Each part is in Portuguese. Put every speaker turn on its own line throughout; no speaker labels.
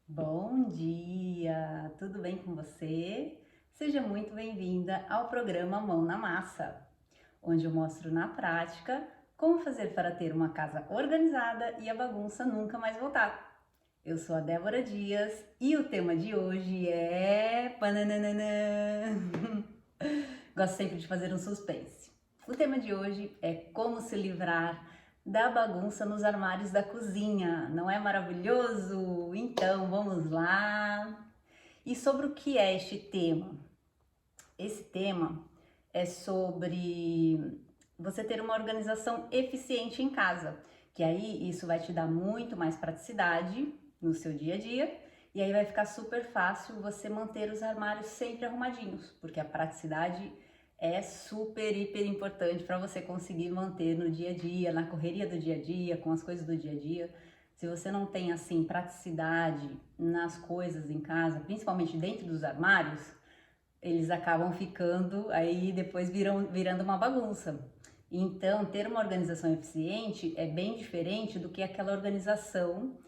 Bom dia, tudo bem com você? Seja muito bem-vinda ao programa Mão na Massa, onde eu mostro na prática como fazer para ter uma casa organizada e a bagunça nunca mais voltar. Eu sou a Débora Dias e o tema de hoje é... Pananana. Gosto sempre de fazer um suspense. O tema de hoje é como se livrar da bagunça nos armários da cozinha. Não é maravilhoso? Então vamos lá! E sobre o que é este tema? Esse tema é sobre você ter uma organização eficiente em casa, que aí isso vai te dar muito mais praticidade no seu dia a dia, e aí vai ficar super fácil você manter os armários sempre arrumadinhos, porque a praticidade é super, hiper importante para você conseguir manter no dia a dia, na correria do dia a dia, com as coisas do dia a dia. Se você não tem assim praticidade nas coisas em casa, principalmente dentro dos armários, eles acabam ficando aí depois virando uma bagunça. Então, ter uma organização eficiente é bem diferente do que aquela organização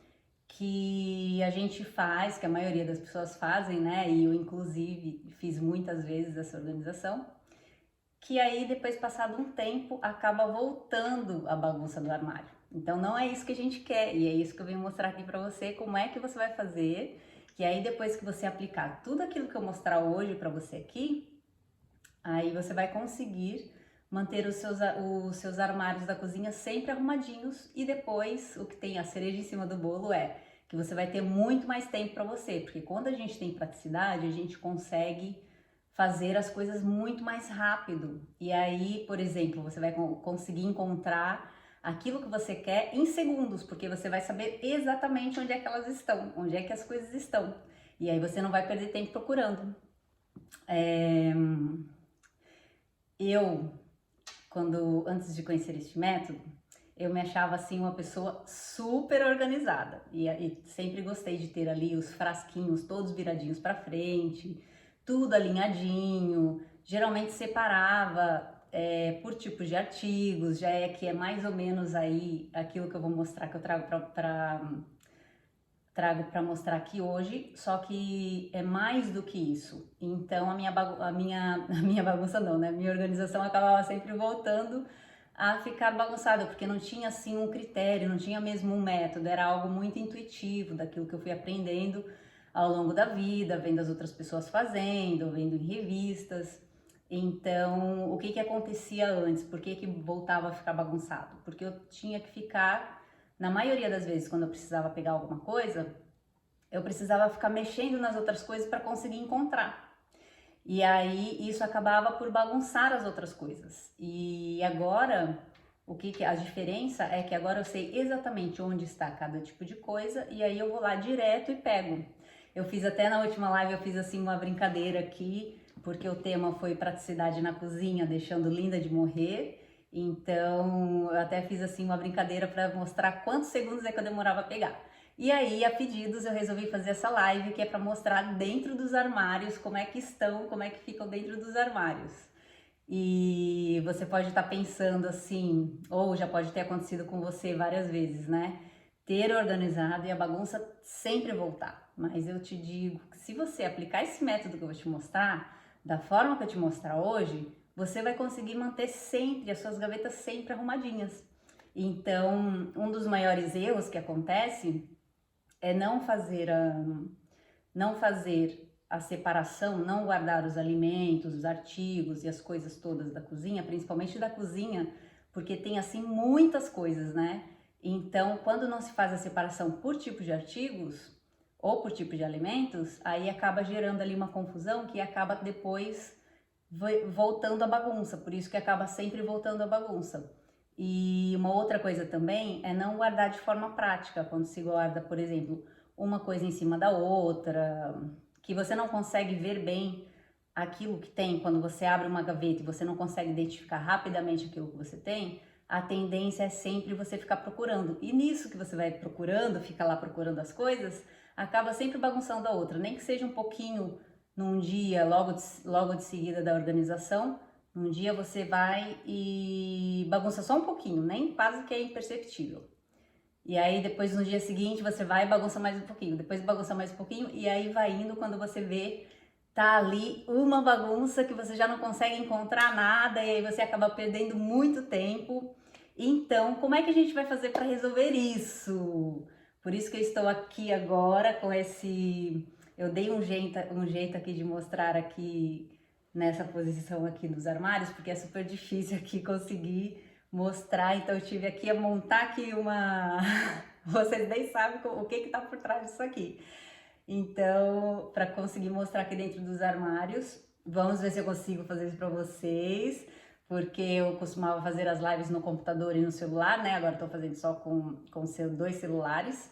que a gente faz, que a maioria das pessoas fazem, né? E eu, inclusive, fiz muitas vezes essa organização, que aí depois, passado um tempo, acaba voltando a bagunça do armário. Então não é isso que a gente quer, e é isso que eu venho mostrar aqui pra você, como é que você vai fazer, que aí depois que você aplicar tudo aquilo que eu mostrar hoje pra você aqui, aí você vai conseguir manter os seus armários da cozinha sempre arrumadinhos, e depois o que tem a cereja em cima do bolo é que você vai ter muito mais tempo para você, porque quando a gente tem praticidade, a gente consegue fazer as coisas muito mais rápido. E aí, por exemplo, você vai conseguir encontrar aquilo que você quer em segundos, porque você vai saber exatamente onde é que elas estão, onde é que as coisas estão. E aí você não vai perder tempo procurando. Eu, antes de conhecer este método, eu me achava assim uma pessoa super organizada e sempre gostei de ter ali os frasquinhos todos viradinhos para frente, tudo alinhadinho. Geralmente separava por tipos de artigos, já é que é mais ou menos aí aquilo que eu vou mostrar, que eu trago para mostrar aqui hoje, só que é mais do que isso. Então a minha bagunça não, né? Minha organização acabava sempre voltando a ficar bagunçada, porque não tinha assim um critério, não tinha mesmo um método, era algo muito intuitivo daquilo que eu fui aprendendo ao longo da vida, vendo as outras pessoas fazendo, vendo em revistas. Então, o que que acontecia antes? Por que que voltava a ficar bagunçado? Porque eu tinha que ficar, na maioria das vezes, quando eu precisava pegar alguma coisa, eu precisava ficar mexendo nas outras coisas para conseguir encontrar. E aí isso acabava por bagunçar as outras coisas. E agora, a diferença é que agora eu sei exatamente onde está cada tipo de coisa e aí eu vou lá direto e pego. Eu fiz até na última live, eu fiz assim uma brincadeira aqui, porque o tema foi praticidade na cozinha, deixando linda de morrer. Então, eu até fiz assim uma brincadeira para mostrar quantos segundos é que eu demorava a pegar. E aí, a pedidos, eu resolvi fazer essa live que é para mostrar dentro dos armários como é que estão, como é que ficam dentro dos armários. E você pode estar pensando assim, ou já pode ter acontecido com você várias vezes, né? Ter organizado e a bagunça sempre voltar. Mas eu te digo que se você aplicar esse método que eu vou te mostrar, da forma que eu te mostrar hoje, você vai conseguir manter sempre as suas gavetas sempre arrumadinhas. Então, um dos maiores erros que acontece é não fazer a separação, não guardar os alimentos, os artigos e as coisas todas da cozinha, principalmente da cozinha, porque tem assim muitas coisas, né? Então, quando não se faz a separação por tipo de artigos ou por tipo de alimentos, aí acaba gerando ali uma confusão que acaba depois voltando à bagunça, por isso que acaba sempre voltando à bagunça. E uma outra coisa também é não guardar de forma prática, quando se guarda, por exemplo, uma coisa em cima da outra, que você não consegue ver bem aquilo que tem, quando você abre uma gaveta e você não consegue identificar rapidamente aquilo que você tem, a tendência é sempre você ficar procurando. E nisso que você vai procurando, fica lá procurando as coisas, acaba sempre bagunçando a outra, nem que seja um pouquinho num dia, logo de seguida da organização, num dia você vai e bagunça só um pouquinho, nem quase que é imperceptível. E aí depois no dia seguinte você vai e bagunça mais um pouquinho, depois bagunça mais um pouquinho e aí vai indo, quando você vê, tá ali uma bagunça que você já não consegue encontrar nada e aí você acaba perdendo muito tempo. Então, como é que a gente vai fazer para resolver isso? Por isso que eu estou aqui agora com esse... Eu dei um jeito aqui de mostrar aqui nessa posição aqui dos armários, porque é super difícil aqui conseguir mostrar, então eu tive aqui a montar aqui uma... Vocês nem sabem o que que tá por trás disso aqui. Então, para conseguir mostrar aqui dentro dos armários, vamos ver se eu consigo fazer isso para vocês, porque eu costumava fazer as lives no computador e no celular, né? Agora estou fazendo só com dois celulares,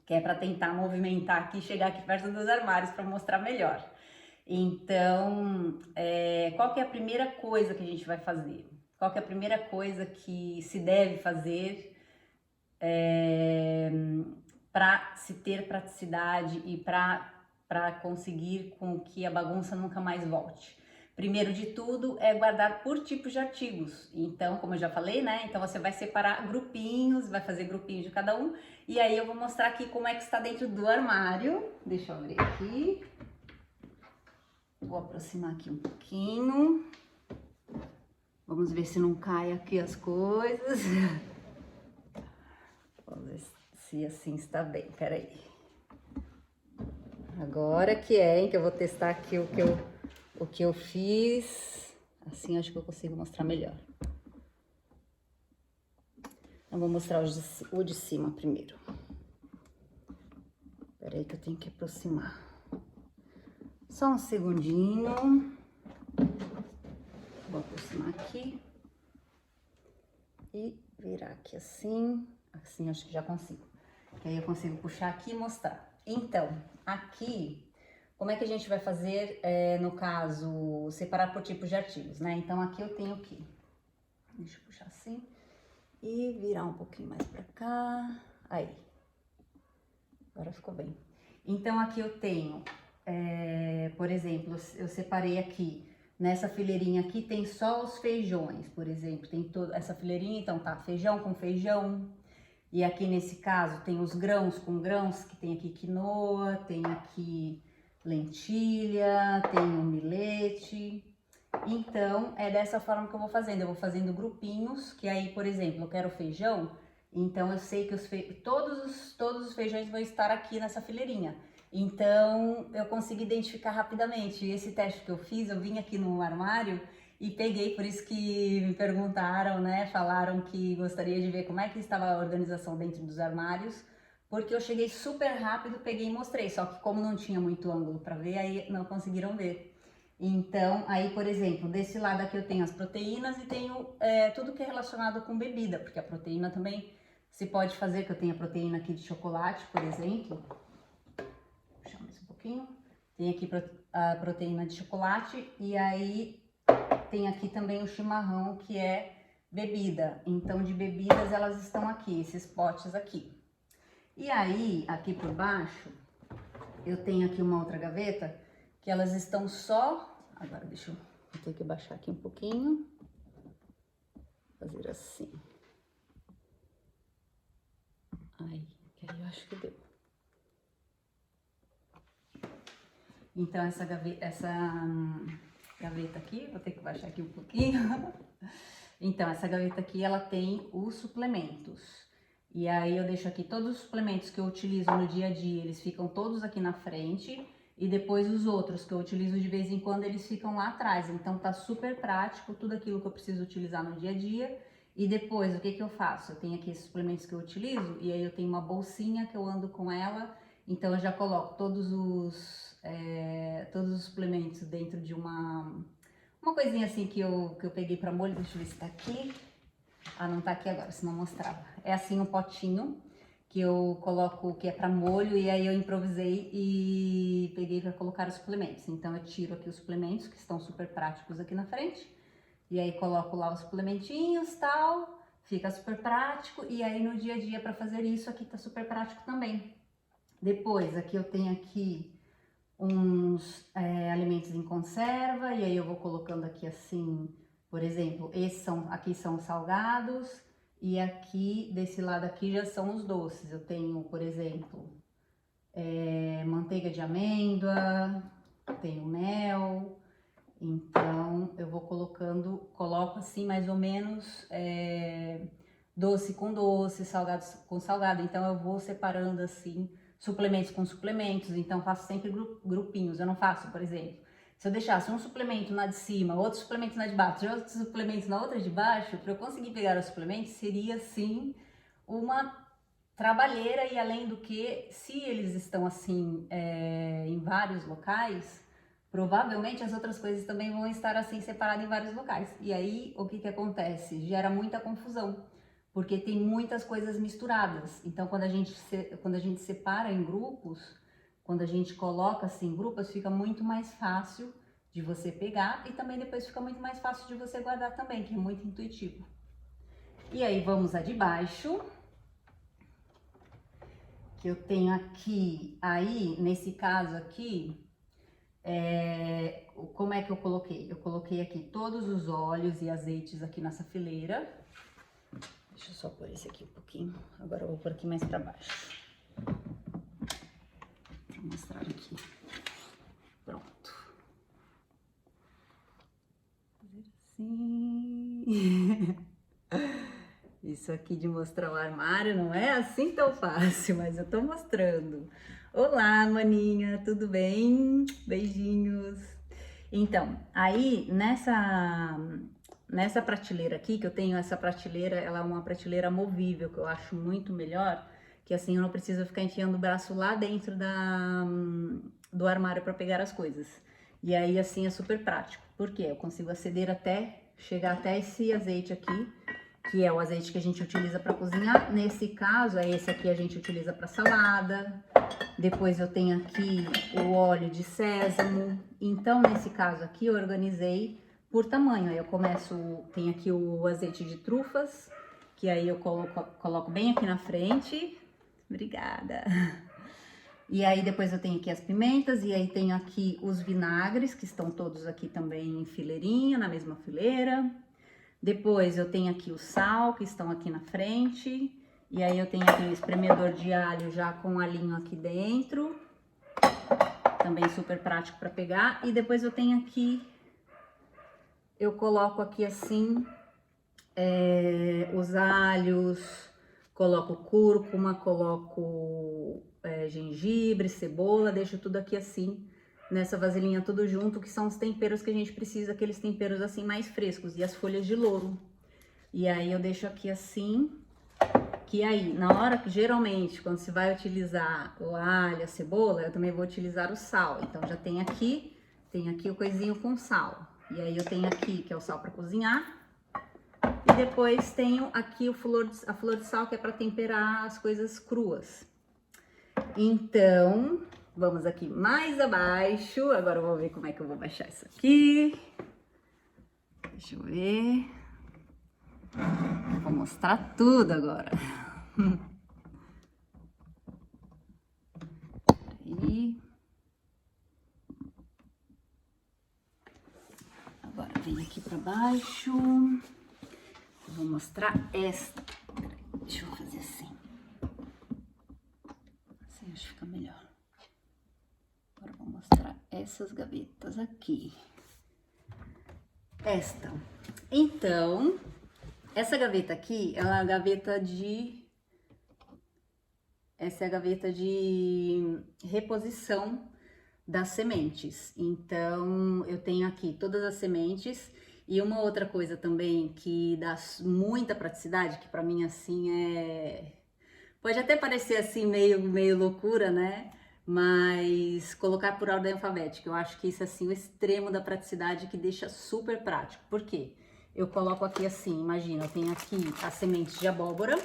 que é para tentar movimentar aqui, chegar aqui perto dos armários para mostrar melhor. Então, qual que é a primeira coisa que a gente vai fazer? Qual que é a primeira coisa que se deve fazer para se ter praticidade e para conseguir com que a bagunça nunca mais volte? Primeiro de tudo é guardar por tipos de artigos. Então, como eu já falei, né? Então você vai separar grupinhos, vai fazer grupinhos de cada um. E aí eu vou mostrar aqui como é que está dentro do armário. Deixa eu abrir aqui. Vou aproximar aqui um pouquinho. Vamos ver se não cai aqui as coisas. Vamos ver se assim está bem. Peraí. Agora que hein, que eu vou testar aqui o que eu fiz. Assim acho que eu consigo mostrar melhor. Eu vou mostrar o de cima primeiro. Peraí que eu tenho que aproximar. Só um segundinho. Vou aproximar aqui. E virar aqui assim. Assim acho que já consigo. Que aí eu consigo puxar aqui e mostrar. Então, aqui, como é que a gente vai fazer, no caso, separar por tipos de artigos, né? Então, aqui eu tenho que... Deixa eu puxar assim. E virar um pouquinho mais pra cá. Aí. Agora ficou bem. Então, aqui eu tenho, por exemplo, eu separei aqui, nessa fileirinha aqui tem só os feijões, por exemplo. Tem toda essa fileirinha, então tá feijão com feijão. E aqui nesse caso tem os grãos com grãos, que tem aqui quinoa, tem aqui lentilha, tem o milete. Então, é dessa forma que eu vou fazendo grupinhos, que aí, por exemplo, eu quero feijão, então eu sei que todos os feijões vão estar aqui nessa fileirinha. Então, eu consigo identificar rapidamente. Esse teste que eu fiz, eu vim aqui no armário e peguei, por isso que me perguntaram, né? Falaram que gostaria de ver como é que estava a organização dentro dos armários, porque eu cheguei super rápido, peguei e mostrei, só que como não tinha muito ângulo para ver, aí não conseguiram ver. Então, aí, por exemplo, desse lado aqui eu tenho as proteínas e tenho tudo que é relacionado com bebida, porque a proteína também se pode fazer, que eu tenho a proteína aqui de chocolate, por exemplo. Vou puxar mais um pouquinho. Tem aqui a proteína de chocolate e aí tem aqui também o chimarrão, que é bebida. Então, de bebidas, elas estão aqui, esses potes aqui. E aí, aqui por baixo, eu tenho aqui uma outra gaveta, que elas estão só... Agora, deixa eu ter que baixar aqui um pouquinho. Fazer assim. Aí, que aí eu acho que deu. Então, essa gaveta aqui, vou ter que baixar aqui um pouquinho. Então, essa gaveta aqui, ela tem os suplementos. E aí, eu deixo aqui todos os suplementos que eu utilizo no dia a dia, eles ficam todos aqui na frente. E depois os outros que eu utilizo de vez em quando, eles ficam lá atrás. Então, tá super prático, tudo aquilo que eu preciso utilizar no dia a dia. E depois, o que que eu faço? Eu tenho aqui esses suplementos que eu utilizo, e aí eu tenho uma bolsinha que eu ando com ela. Então, eu já coloco todos os suplementos dentro de uma coisinha assim que eu peguei para molho. Deixa eu ver se tá aqui. Ah, não tá aqui agora, senão eu mostrava. É assim um potinho que eu coloco, que é para molho, e aí eu improvisei e peguei para colocar os suplementos. Então eu tiro aqui os suplementos, que estão super práticos aqui na frente, e aí coloco lá os suplementinhos, tal, fica super prático, e aí no dia a dia para fazer isso aqui tá super prático também. Depois, aqui eu tenho aqui uns alimentos em conserva, e aí eu vou colocando aqui assim, por exemplo, aqui são salgados, E aqui, desse lado aqui, já são os doces. Eu tenho, por exemplo, manteiga de amêndoa, tenho mel. Então, eu vou coloco assim mais ou menos doce com doce, salgado com salgado. Então, eu vou separando assim, suplementos com suplementos. Então, faço sempre grupinhos. Eu não faço, por exemplo, se eu deixasse um suplemento na de cima, outro suplemento na de baixo, outro suplemento na outra de baixo, para eu conseguir pegar os suplementos, seria assim uma trabalheira. E além do que, se eles estão assim em vários locais, provavelmente as outras coisas também vão estar assim separadas em vários locais. E aí, o que que acontece? Gera muita confusão, porque tem muitas coisas misturadas. Então, quando a gente separa em grupos, quando a gente coloca assim em grupos, fica muito mais fácil de você pegar e também depois fica muito mais fácil de você guardar também, que é muito intuitivo. E aí, vamos a de baixo. Que eu tenho aqui, aí, nesse caso aqui, como é que eu coloquei? Eu coloquei aqui todos os óleos e azeites aqui nessa fileira. Deixa eu só pôr esse aqui um pouquinho. Agora eu vou pôr aqui mais pra baixo. Vou mostrar aqui. Pronto. Fazer assim. Isso aqui de mostrar o armário não é assim tão fácil, mas eu tô mostrando. Olá, maninha, tudo bem? Beijinhos. Então, aí nessa prateleira aqui, que eu tenho essa prateleira, ela é uma prateleira movível, que eu acho muito melhor, que assim eu não preciso ficar enfiando o braço lá dentro do armário para pegar as coisas. E aí assim é super prático, porque eu consigo chegar até esse azeite aqui, que é o azeite que a gente utiliza para cozinhar. Nesse caso, esse aqui a gente utiliza para salada. Depois eu tenho aqui o óleo de sésamo. Então, nesse caso aqui, eu organizei por tamanho. Aí eu tem aqui o azeite de trufas, que aí eu coloco bem aqui na frente. Obrigada. E aí depois eu tenho aqui as pimentas, e aí tenho aqui os vinagres, que estão todos aqui também em fileirinha, na mesma fileira. Depois eu tenho aqui o sal, que estão aqui na frente. E aí eu tenho aqui o espremedor de alho já com alhinho aqui dentro. Também super prático para pegar. E depois eu tenho aqui, eu coloco aqui assim, os alhos, coloco cúrcuma, coloco gengibre, cebola, deixo tudo aqui assim, nessa vasilhinha tudo junto, que são os temperos que a gente precisa, aqueles temperos assim mais frescos, e as folhas de louro. E aí eu deixo aqui assim, que aí, na hora que geralmente, quando se vai utilizar o alho, a cebola, eu também vou utilizar o sal. Então já tem aqui o coisinho com sal. E aí eu tenho aqui, que é o sal para cozinhar. E depois tenho aqui a flor de sal, que é para temperar as coisas cruas. Então, vamos aqui mais abaixo. Agora eu vou ver como é que eu vou baixar isso aqui. Deixa eu ver. Eu vou mostrar tudo agora. Aí. Agora vem aqui para baixo. Eu vou mostrar esta. Deixa eu fazer assim. Assim acho que fica melhor. Agora eu vou mostrar essas gavetas aqui. Então, essa gaveta aqui, ela é a gaveta de... Essa é a gaveta de reposição das sementes. Então, eu tenho aqui todas as sementes. E uma outra coisa também que dá muita praticidade, que pra mim assim pode até parecer assim meio loucura, né? Mas colocar por ordem alfabética, eu acho que isso é assim o extremo da praticidade, que deixa super prático. Por quê? Eu coloco aqui assim, imagina, eu tenho aqui as sementes de abóbora.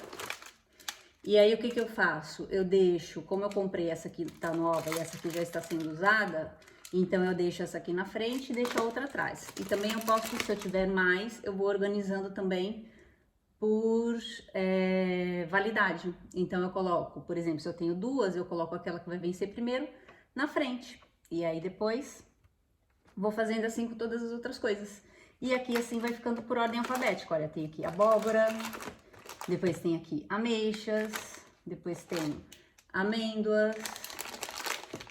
E aí o que eu faço? Eu deixo, como eu comprei essa aqui tá nova e essa aqui já está sendo usada, então eu deixo essa aqui na frente e deixo a outra atrás. E também eu posso, se eu tiver mais, eu vou organizando também por validade. Então eu coloco, por exemplo, se eu tenho duas, eu coloco aquela que vai vencer primeiro na frente. E aí depois vou fazendo assim com todas as outras coisas. E aqui assim vai ficando por ordem alfabética. Olha, tem aqui abóbora, Depois tem aqui ameixas, depois tem amêndoas,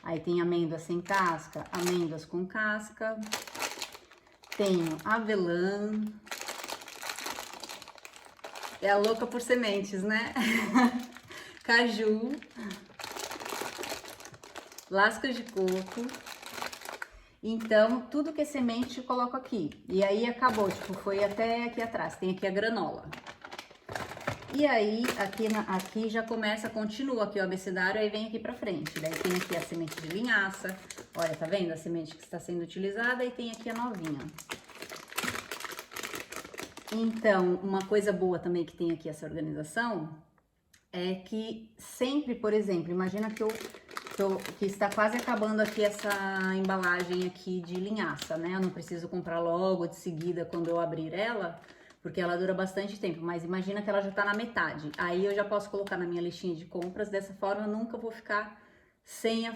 aí tem amêndoas sem casca, amêndoas com casca, tenho avelã, é a louca por sementes, né? Caju, lascas de coco. Então, tudo que é semente eu coloco aqui. E aí acabou, tipo, foi até aqui atrás. Tem aqui a granola. E aí, aqui já começa, continua aqui o abecedário, aí vem aqui pra frente. Daí tem aqui a semente de linhaça. Olha, tá vendo? A semente que está sendo utilizada e tem aqui a novinha. Então, uma coisa boa também que tem aqui essa organização é que sempre, por exemplo, imagina que está quase acabando aqui essa embalagem aqui de linhaça, né? Eu não preciso comprar logo de seguida quando eu abrir ela, porque ela dura bastante tempo, mas imagina que ela já tá na metade. Aí eu já posso colocar na minha listinha de compras, dessa forma eu nunca vou ficar sem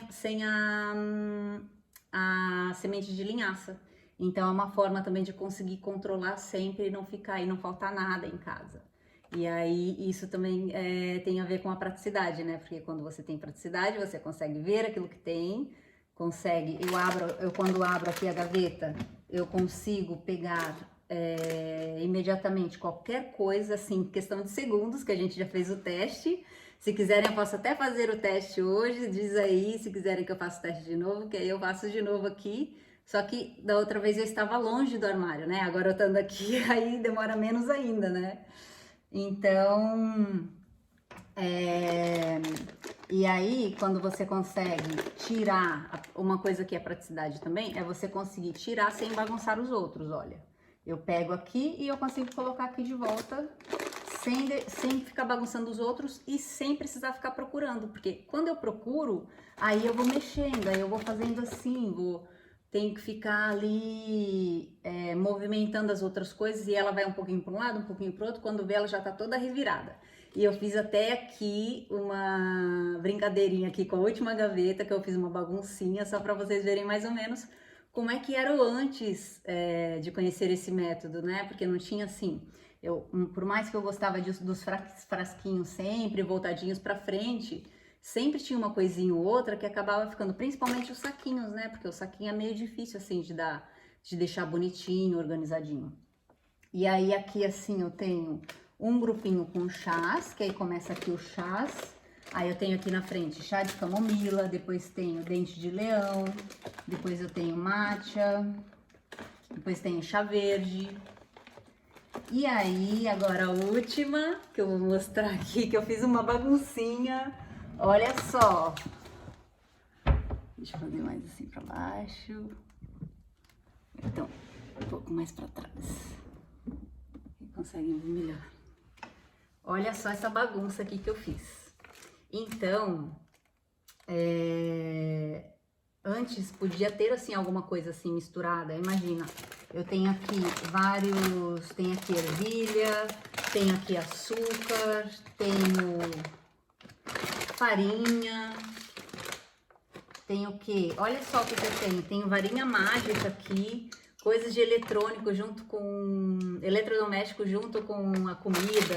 a semente de linhaça. Então é uma forma também de conseguir controlar sempre e não ficar e não faltar nada em casa. E aí isso também tem a ver com a praticidade, né? Porque quando você tem praticidade, você consegue ver aquilo que tem, consegue. Eu quando abro aqui a gaveta, eu consigo pegar imediatamente qualquer coisa, assim, questão de segundos, que a gente já fez o teste. Se quiserem, eu posso até fazer o teste hoje, diz aí, se quiserem que eu faça o teste de novo, que aí eu faço de novo aqui. Só que da outra vez eu estava longe do armário, né? Agora eu estando aqui, aí demora menos ainda, né? Então, e aí, quando você consegue tirar, uma coisa que é praticidade também, é você conseguir tirar sem bagunçar os outros, olha. Eu pego aqui e eu consigo colocar aqui de volta, sem ficar bagunçando os outros e sem precisar ficar procurando, porque quando eu procuro, aí eu vou mexendo, aí eu vou fazendo assim, tenho que ficar ali movimentando as outras coisas e ela vai um pouquinho para um lado, um pouquinho para o outro, quando vê ela já tá toda revirada. E eu fiz até aqui uma brincadeirinha aqui com a última gaveta, que eu fiz uma baguncinha, só para vocês verem mais ou menos como é que era o antes de conhecer esse método, né? Porque não tinha assim, por mais que eu gostava dos frasquinhos sempre voltadinhos para frente, sempre tinha uma coisinha ou outra que acabava ficando, principalmente os saquinhos, né? Porque o saquinho é meio difícil assim de deixar bonitinho, organizadinho. E aí aqui assim eu tenho um grupinho com chás, que aí começa aqui o chás. Aí eu tenho aqui na frente chá de camomila, depois tenho dente de leão, depois eu tenho matcha, depois tenho chá verde. E aí, agora a última, que eu vou mostrar aqui, que eu fiz uma baguncinha. Olha só. Deixa eu fazer mais assim pra baixo. Então, um pouco mais pra trás. Conseguem ver melhor. Olha só essa bagunça aqui que eu fiz. Então, antes podia ter assim alguma coisa assim misturada. Imagina, eu tenho aqui tem aqui ervilha, tenho aqui açúcar, tenho farinha, tenho o que? Olha só o que eu tenho. Tenho varinha mágica aqui, coisas de eletrônico junto com eletrodoméstico junto com a comida.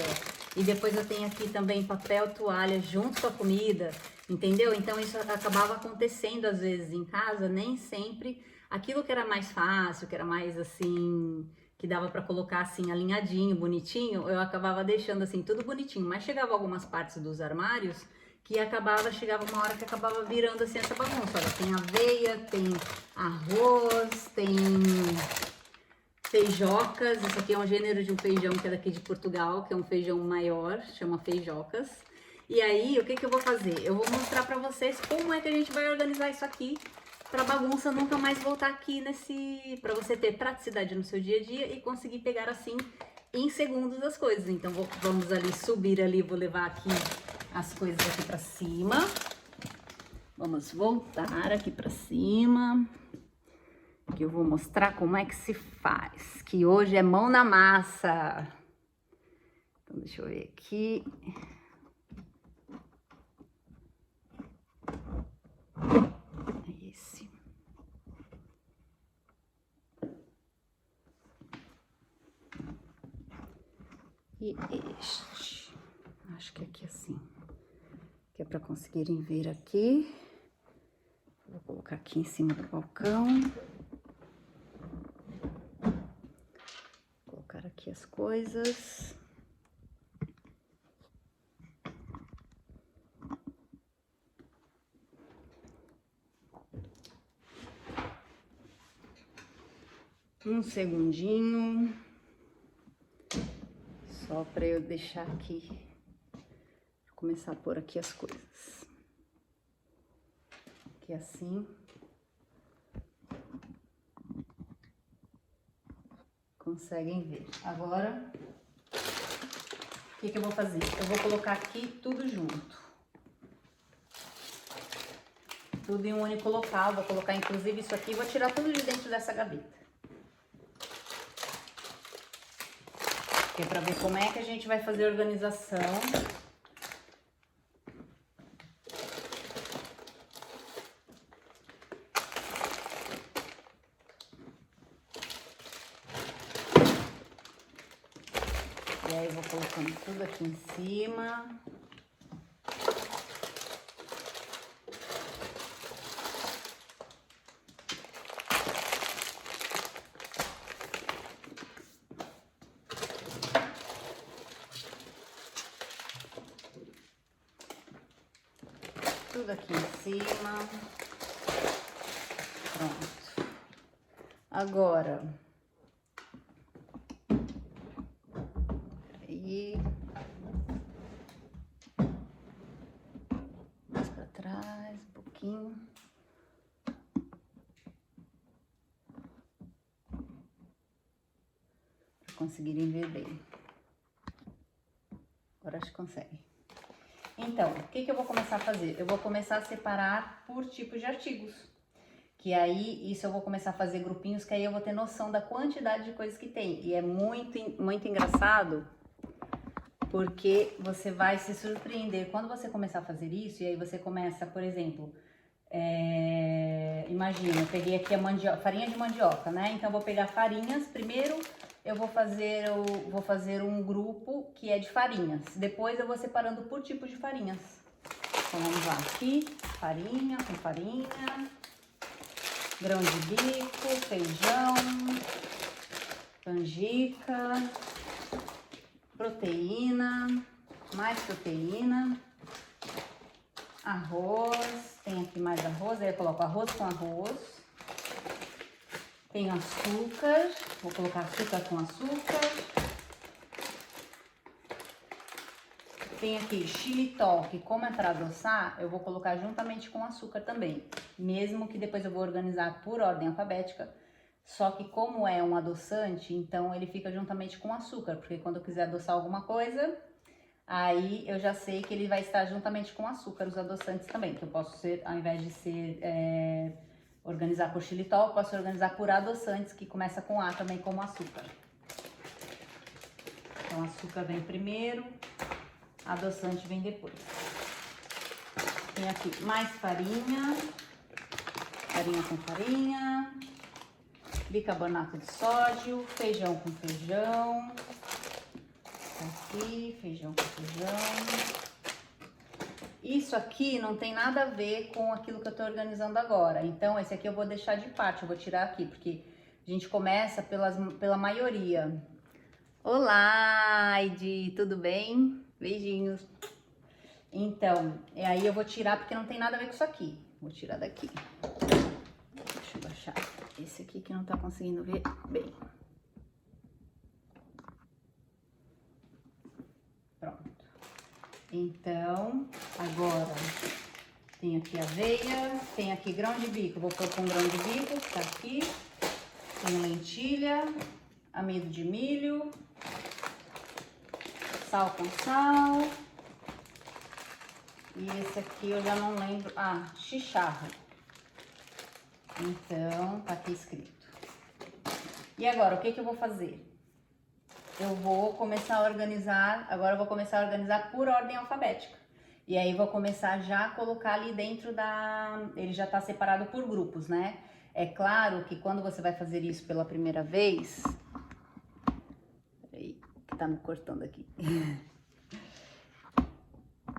E depois eu tenho aqui também papel toalha junto com a comida, entendeu? Então isso acabava acontecendo às vezes em casa, nem sempre aquilo que era mais fácil, que era mais assim, que dava para colocar assim alinhadinho, bonitinho, eu acabava deixando assim tudo bonitinho, mas chegava algumas partes dos armários que chegava uma hora que acabava virando assim essa bagunça. Olha, tem aveia, tem arroz, tem feijocas. Isso aqui é um gênero de um feijão que é daqui de Portugal, que é um feijão maior, chama feijocas. E aí, o que que eu vou fazer? Eu vou mostrar pra vocês como é que a gente vai organizar isso aqui pra bagunça nunca mais voltar aqui pra você ter praticidade no seu dia a dia e conseguir pegar assim em segundos as coisas. Então, vamos ali subir ali, vou levar aqui as coisas aqui pra cima. Vamos voltar aqui pra cima, que eu vou mostrar como é que se faz, que hoje é mão na massa. Então, deixa eu ver aqui. É esse. E este. conseguirem ver aqui. Vou colocar aqui em cima do balcão. Vou colocar aqui as coisas. Um segundinho, só para eu deixar aqui, começar a pôr aqui as coisas, que assim conseguem ver. Agora, o que eu vou fazer? Eu vou colocar aqui tudo junto, tudo em um único local. Vou colocar inclusive isso aqui, vou tirar tudo de dentro dessa gaveta. Que é para ver como é que a gente vai fazer a organização. E aí eu vou colocando tudo aqui em cima. Tudo aqui em cima. Pronto. Agora, aí, mais para trás um pouquinho. Para conseguirem ver bem. Agora acho que conseguem. Então, o que eu vou começar a fazer? Eu vou começar a separar por tipo de artigos. Que aí, isso eu vou começar a fazer grupinhos, que aí eu vou ter noção da quantidade de coisas que tem. E é muito engraçado, porque você vai se surpreender quando você começar a fazer isso. E aí você começa, por exemplo, imagina, eu peguei aqui a farinha de mandioca, né? Então, eu vou pegar farinhas primeiro. Eu vou fazer um grupo que é de farinhas. Depois eu vou separando por tipo de farinhas. Então vamos lá, aqui, farinha com farinha, grão de bico, feijão, canjica, proteína, mais proteína, arroz, tem aqui mais arroz, aí eu coloco arroz com arroz. Tem açúcar, vou colocar açúcar com açúcar. Tem aqui xilitol, que como é para adoçar, eu vou colocar juntamente com açúcar também. Mesmo que depois eu vou organizar por ordem alfabética. Só que como é um adoçante, então ele fica juntamente com açúcar. Porque quando eu quiser adoçar alguma coisa, aí eu já sei que ele vai estar juntamente com açúcar, os adoçantes também. Que eu posso ser, ao invés de ser... organizar por xilitol, posso organizar por adoçantes, que começa com A também, como açúcar. Então, açúcar vem primeiro, adoçante vem depois. Tem aqui mais farinha, farinha com farinha, bicarbonato de sódio, feijão com feijão. Tá aqui, feijão com feijão. Isso aqui não tem nada a ver com aquilo que eu tô organizando agora. Então, esse aqui eu vou deixar de parte, eu vou tirar aqui, porque a gente começa pela maioria. Olá, Aide, tudo bem? Beijinhos. Então, aí eu vou tirar porque não tem nada a ver com isso aqui. Vou tirar daqui. Deixa eu baixar esse aqui que não tá conseguindo ver bem. Pronto. Então, agora tem aqui aveia, tem aqui grão de bico, vou pôr com grão de bico, que tá aqui. Tem lentilha, amido de milho, sal com sal. E esse aqui eu já não lembro, chicharra. Então, tá aqui escrito. E agora, o que eu vou fazer? Eu vou começar a organizar, agora eu vou começar a organizar por ordem alfabética. E aí vou começar já a colocar ali dentro ele já tá separado por grupos, né? É claro que quando você vai fazer isso pela primeira vez... Peraí, que tá me cortando aqui.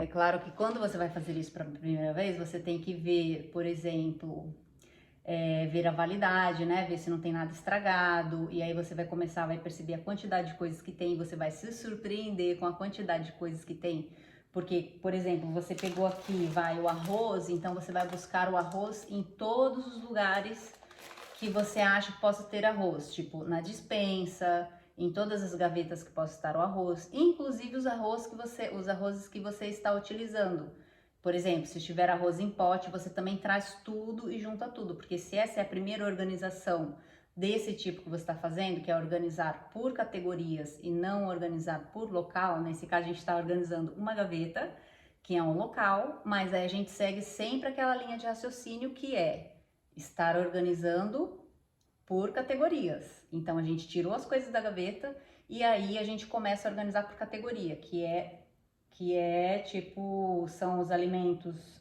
É claro que quando você vai fazer isso pela primeira vez, você tem que ver, por exemplo, ver a validade, né? Ver se não tem nada estragado. E aí você vai começar, vai perceber a quantidade de coisas que tem. Você vai se surpreender com a quantidade de coisas que tem. Porque, por exemplo, você pegou aqui, o arroz, então você vai buscar o arroz em todos os lugares que você acha que possa ter arroz. Tipo, na despensa, em todas as gavetas que possa estar o arroz. Inclusive os arrozes que você está utilizando. Por exemplo, se tiver arroz em pote, você também traz tudo e junta tudo. Porque se essa é a primeira organização desse tipo que você está fazendo, que é organizar por categorias e não organizar por local, nesse caso a gente está organizando uma gaveta, que é um local, mas aí a gente segue sempre aquela linha de raciocínio que é estar organizando por categorias. Então a gente tirou as coisas da gaveta e aí a gente começa a organizar por categoria, que é tipo, são os alimentos,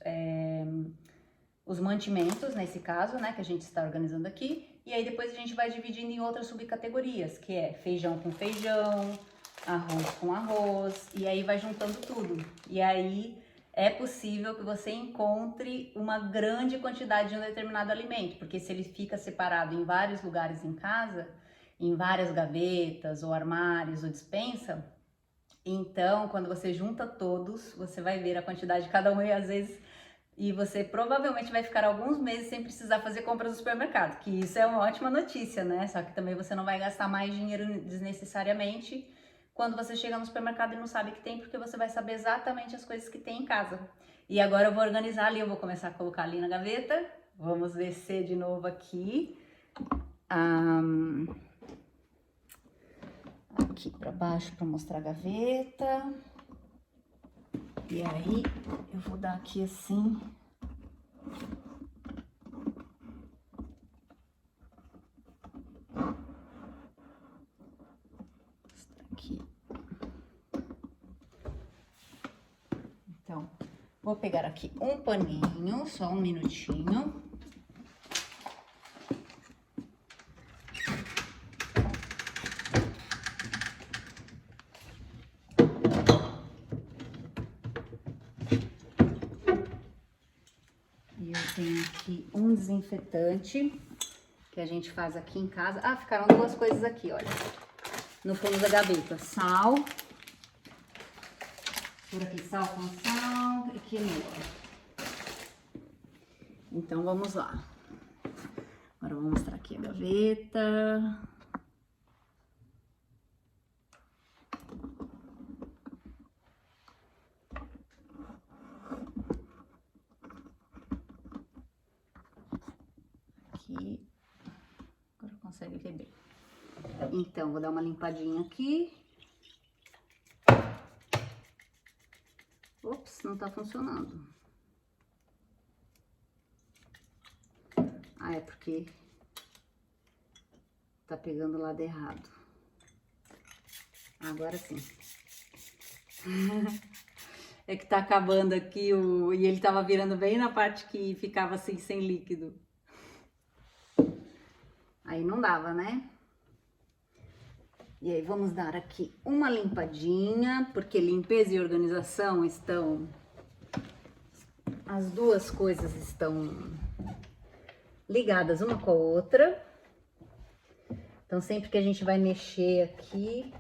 os mantimentos, nesse caso, né, que a gente está organizando aqui, e aí depois a gente vai dividindo em outras subcategorias, que é feijão com feijão, arroz com arroz, e aí vai juntando tudo. E aí é possível que você encontre uma grande quantidade de um determinado alimento, porque se ele fica separado em vários lugares em casa, em várias gavetas, ou armários, ou despensa, então quando você junta todos, você vai ver a quantidade de cada um e às vezes... E você provavelmente vai ficar alguns meses sem precisar fazer compras no supermercado, que isso é uma ótima notícia, né? Só que também você não vai gastar mais dinheiro desnecessariamente quando você chega no supermercado e não sabe o que tem, porque você vai saber exatamente as coisas que tem em casa. E agora eu vou organizar ali, eu vou começar a colocar ali na gaveta. Vamos descer de novo aqui. Aqui para baixo para mostrar a gaveta. E aí, eu vou dar aqui assim. Aqui. Então, vou pegar aqui um paninho, só um minutinho. Tenho aqui um desinfetante que a gente faz aqui em casa. Ah, ficaram duas coisas aqui, olha. No fundo da gaveta, sal. Por aqui, sal com sal e quinoa. Então, vamos lá. Agora eu vou mostrar aqui a gaveta. Aqui, agora consegue ver bem. Então, vou dar uma limpadinha aqui. Ops, não tá funcionando. Ah, é porque tá pegando o lado errado. Agora sim. É que tá acabando aqui e ele tava virando bem na parte que ficava assim, sem líquido. Aí não dava, né? E aí vamos dar aqui uma limpadinha, porque limpeza e organização estão... As duas coisas estão ligadas uma com a outra. Então sempre que a gente vai mexer aqui...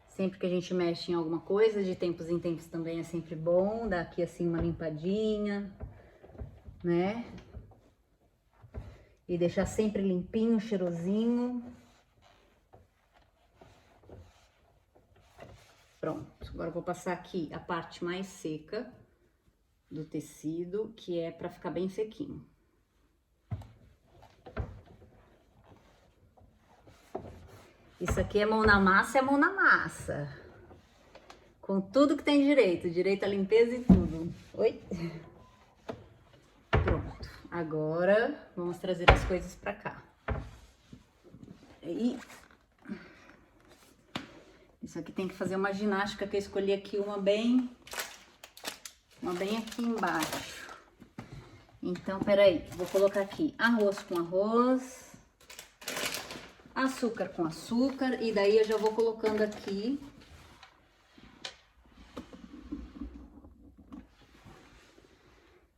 Sempre que a gente mexe em alguma coisa, de tempos em tempos também é sempre bom dar aqui assim uma limpadinha, né? E deixar sempre limpinho, cheirosinho. Pronto, agora eu vou passar aqui a parte mais seca do tecido, que é pra ficar bem sequinho. Isso aqui é mão na massa, é mão na massa. Com tudo que tem direito à limpeza e tudo. Oi? Pronto. Agora, vamos trazer as coisas pra cá. E isso aqui tem que fazer uma ginástica, que eu escolhi aqui uma bem aqui embaixo. Então, peraí, vou colocar aqui arroz com arroz. Açúcar com açúcar, e daí eu já vou colocando aqui.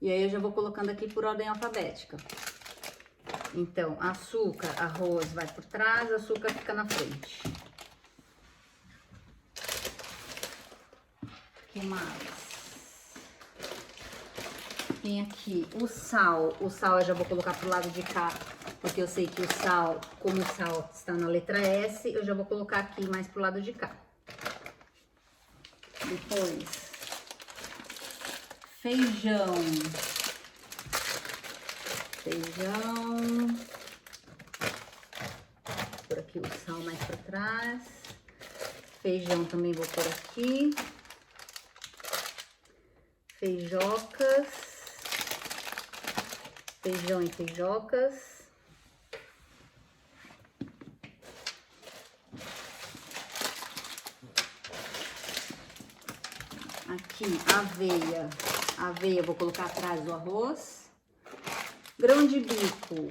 E aí eu já vou colocando aqui por ordem alfabética. Então, açúcar, arroz vai por trás, açúcar fica na frente. O que mais? Tem aqui o sal. O sal eu já vou colocar pro lado de cá, porque eu sei que o sal, como o sal está na letra S, eu já vou colocar aqui mais pro lado de cá. Depois, feijão. Feijão. Por aqui o sal mais para trás. Feijão também vou por aqui. Feijocas. Feijão e feijocas. Aqui, aveia. Aveia eu vou colocar atrás do arroz. Grão de bico.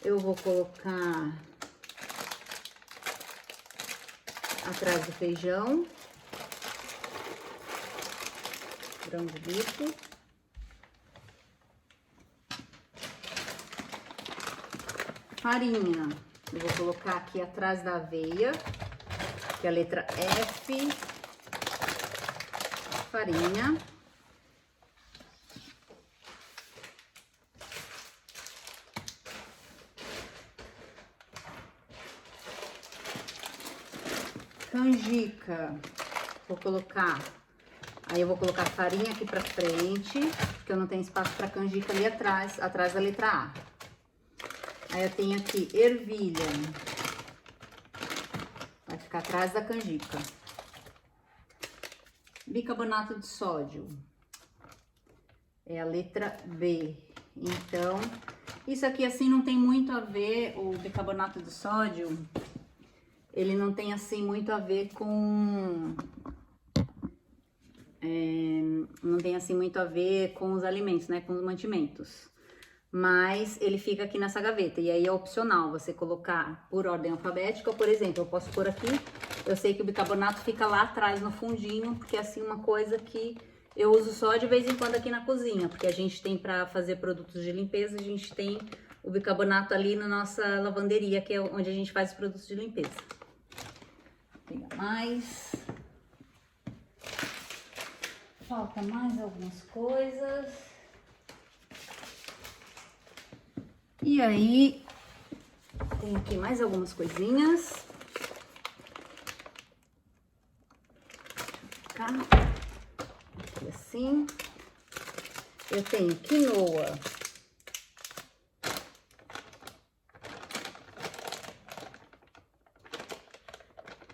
Eu vou colocar atrás do feijão. Grão de bico. Farinha. Eu vou colocar aqui atrás da aveia, que é a letra F. Farinha. Canjica. Vou colocar. Aí eu vou colocar farinha aqui pra frente, porque eu não tenho espaço pra canjica ali atrás da letra A. Aí eu tenho aqui ervilha. Vai ficar atrás da canjica. Bicarbonato de sódio. É a letra B. Então, isso aqui assim não tem muito a ver, o bicarbonato de sódio, ele não tem assim muito a ver com... não tem assim muito a ver com os alimentos, né? Com os mantimentos. Mas ele fica aqui nessa gaveta. E aí é opcional você colocar por ordem alfabética. Ou, por exemplo, eu posso pôr aqui. Eu sei que o bicarbonato fica lá atrás no fundinho, porque é assim uma coisa que eu uso só de vez em quando aqui na cozinha. Porque a gente tem para fazer produtos de limpeza, a gente tem o bicarbonato ali na nossa lavanderia, que é onde a gente faz os produtos de limpeza. Vou pegar mais. Falta mais algumas coisas. E aí, tem aqui mais algumas coisinhas. Tá? Aqui assim. Eu tenho quinoa.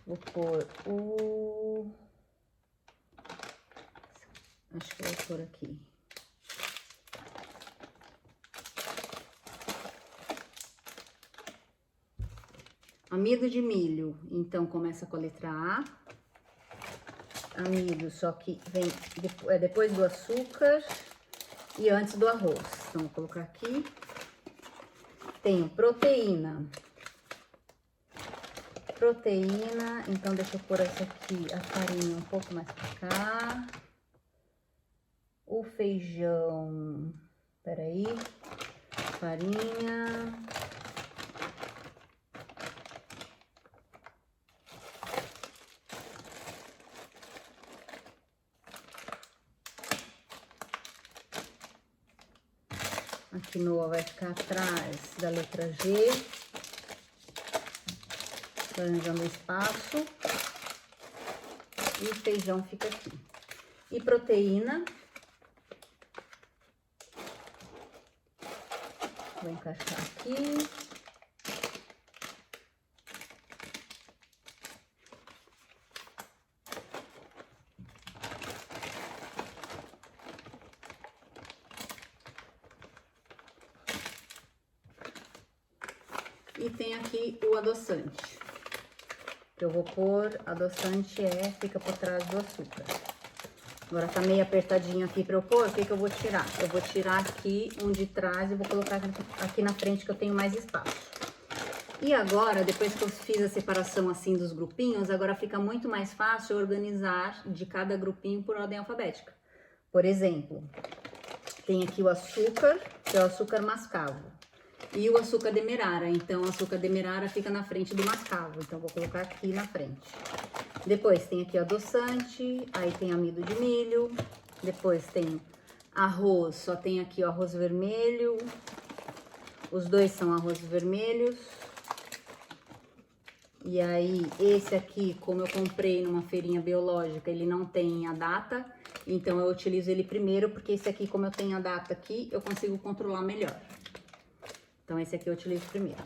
Vou pôr o... Acho que eu vou pôr aqui. Amido de milho, então começa com a letra A. Amido, só que vem depois do açúcar e antes do arroz. Então, vou colocar aqui. Tenho proteína. Proteína, então deixa eu pôr essa aqui, a farinha um pouco mais pra cá. O feijão, peraí, farinha. A quinoa vai ficar atrás da letra G. Tô arranjando espaço. E o feijão fica aqui. E proteína. Vou encaixar aqui. E tem aqui o adoçante. Eu vou pôr, adoçante fica por trás do açúcar. Agora tá meio apertadinho aqui pra eu pôr, o que que eu vou tirar? Eu vou tirar aqui um de trás e vou colocar aqui na frente que eu tenho mais espaço. E agora, depois que eu fiz a separação assim dos grupinhos, agora fica muito mais fácil organizar de cada grupinho por ordem alfabética. Por exemplo, tem aqui o açúcar, que é o açúcar mascavo, e o açúcar demerara. Então, o açúcar demerara fica na frente do mascavo, então vou colocar aqui na frente. Depois tem aqui o adoçante, aí tem amido de milho, depois tem arroz, só tem aqui o arroz vermelho, os dois são arroz vermelhos. E aí, esse aqui, como eu comprei numa feirinha biológica, ele não tem a data, então eu utilizo ele primeiro, porque esse aqui, como eu tenho a data aqui, eu consigo controlar melhor. Então, esse aqui eu utilizo primeiro.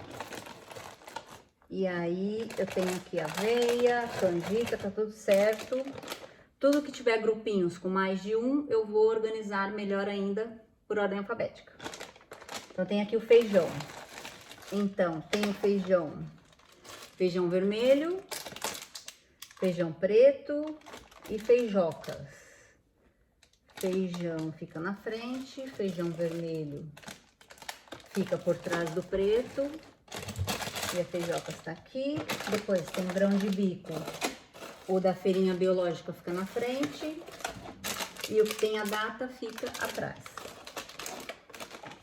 E aí, eu tenho aqui aveia, canjica, tá tudo certo. Tudo que tiver grupinhos com mais de um, eu vou organizar melhor ainda por ordem alfabética. Então, tem aqui o feijão. Então, tem o feijão vermelho, feijão preto e feijocas. Feijão fica na frente, feijão vermelho fica por trás do preto e a feijoca está aqui. Depois tem o grão de bico, o da feirinha biológica fica na frente e o que tem a data fica atrás.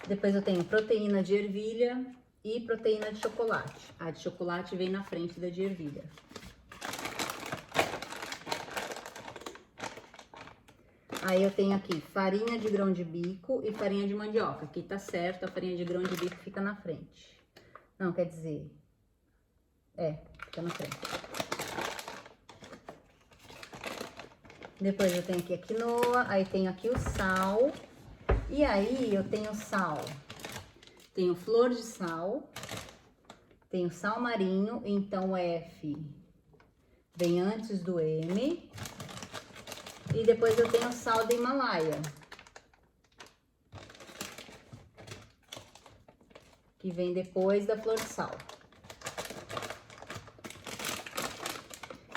Depois eu tenho proteína de ervilha e proteína de chocolate. A de chocolate vem na frente da de ervilha. Aí eu tenho aqui farinha de grão de bico e farinha de mandioca. Aqui tá certo, a farinha de grão de bico fica na frente. Não, quer dizer... fica na frente. Depois eu tenho aqui a quinoa, aí tenho aqui o sal. E aí eu tenho sal. Tenho flor de sal. Tenho sal marinho, então o F vem antes do M. E depois eu tenho sal da Himalaia, que vem depois da flor de sal.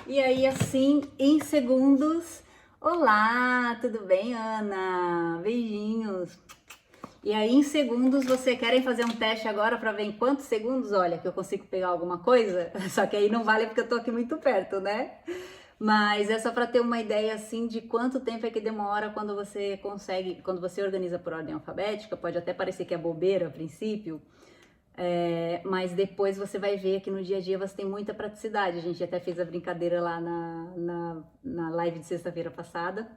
E aí, assim, em segundos... Olá, tudo bem, Ana? Beijinhos! E aí, em segundos, vocês querem fazer um teste agora para ver em quantos segundos, olha, que eu consigo pegar alguma coisa? Só que aí não vale porque eu tô aqui muito perto, né? Mas é só para ter uma ideia, assim, de quanto tempo é que demora quando você consegue, quando você organiza por ordem alfabética. Pode até parecer que é bobeira a princípio, mas depois você vai ver que no dia a dia você tem muita praticidade. A gente até fez a brincadeira lá na live de sexta-feira passada,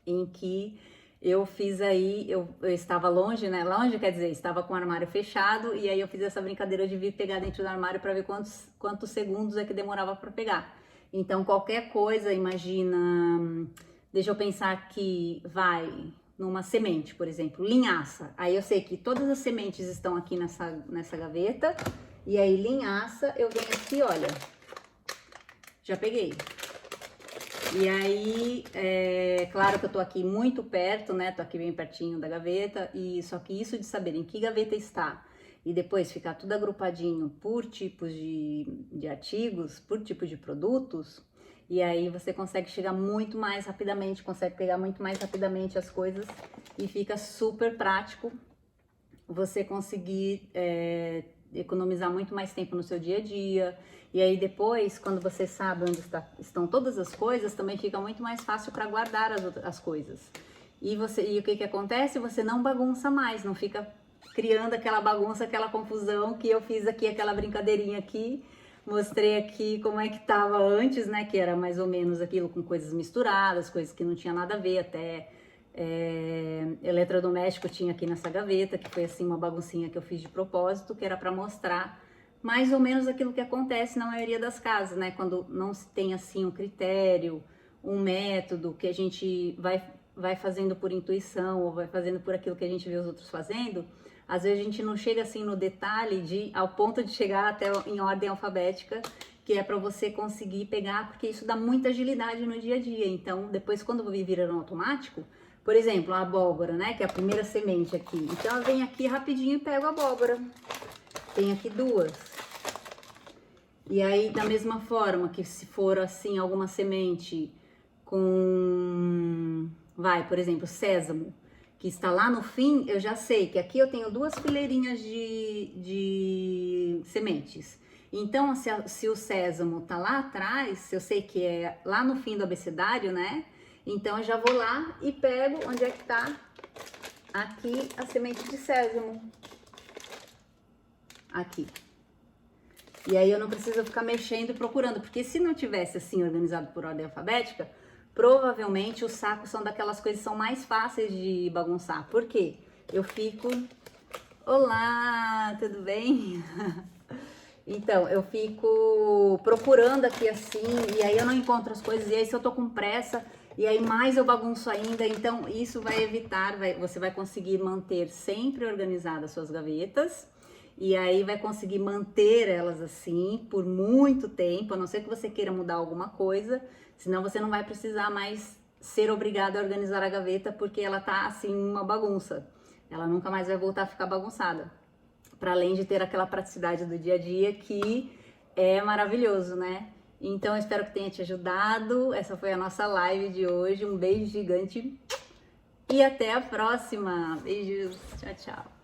em que... eu fiz aí, eu estava longe, né? Longe quer dizer, estava com o armário fechado e aí eu fiz essa brincadeira de vir pegar dentro do armário para ver quantos segundos é que demorava para pegar. Então, qualquer coisa, imagina, deixa eu pensar aqui, vai, numa semente, por exemplo, linhaça. Aí eu sei que todas as sementes estão aqui nessa gaveta e aí linhaça, eu venho aqui, olha, já peguei. E aí, claro que eu tô aqui muito perto, né? Tô aqui bem pertinho da gaveta, e só que isso de saber em que gaveta está e depois ficar tudo agrupadinho por tipos de artigos, por tipo de produtos, e aí você consegue chegar muito mais rapidamente, consegue pegar muito mais rapidamente as coisas e fica super prático você conseguir economizar muito mais tempo no seu dia a dia. E aí depois, quando você sabe onde estão todas as coisas, também fica muito mais fácil para guardar as coisas. E o que acontece? Você não bagunça mais, não fica criando aquela bagunça, aquela confusão que eu fiz aqui, aquela brincadeirinha aqui. Mostrei aqui como é que tava antes, né? Que era mais ou menos aquilo com coisas misturadas, coisas que não tinha nada a ver, até... eletrodoméstico tinha aqui nessa gaveta, que foi assim uma baguncinha que eu fiz de propósito, que era para mostrar mais ou menos aquilo que acontece na maioria das casas, né? Quando não se tem assim um critério, um método que a gente vai fazendo por intuição ou vai fazendo por aquilo que a gente vê os outros fazendo, às vezes a gente não chega assim no detalhe ao ponto de chegar até em ordem alfabética, que é para você conseguir pegar, porque isso dá muita agilidade no dia a dia. Então, depois quando vira no automático, por exemplo, a abóbora, né, que é a primeira semente aqui. Então, eu venho aqui rapidinho e pego a abóbora. Tem aqui duas. E aí, da mesma forma que se for, assim, alguma semente com... por exemplo, sésamo. que está lá no fim, eu já sei que aqui eu tenho 2 fileirinhas de sementes. Então, se o sésamo tá lá atrás, eu sei que é lá no fim do abecedário, né? Então, eu já vou lá e pego onde é que tá aqui a semente de sésamo. Aqui. E aí eu não preciso ficar mexendo e procurando, porque se não tivesse assim organizado por ordem alfabética, provavelmente os sacos são daquelas coisas que são mais fáceis de bagunçar. Por quê? Eu fico... Olá, tudo bem? Então, eu fico procurando aqui assim, e aí eu não encontro as coisas, e aí se eu tô com pressa, e aí mais eu bagunço ainda, então isso vai evitar, você vai conseguir manter sempre organizadas as suas gavetas, e aí vai conseguir manter elas assim por muito tempo, a não ser que você queira mudar alguma coisa, senão você não vai precisar mais ser obrigado a organizar a gaveta, porque ela tá assim uma bagunça, ela nunca mais vai voltar a ficar bagunçada. Para além de ter aquela praticidade do dia a dia que é maravilhoso, né? Então, eu espero que tenha te ajudado. Essa foi a nossa live de hoje. Um beijo gigante e até a próxima. Beijos. Tchau, tchau.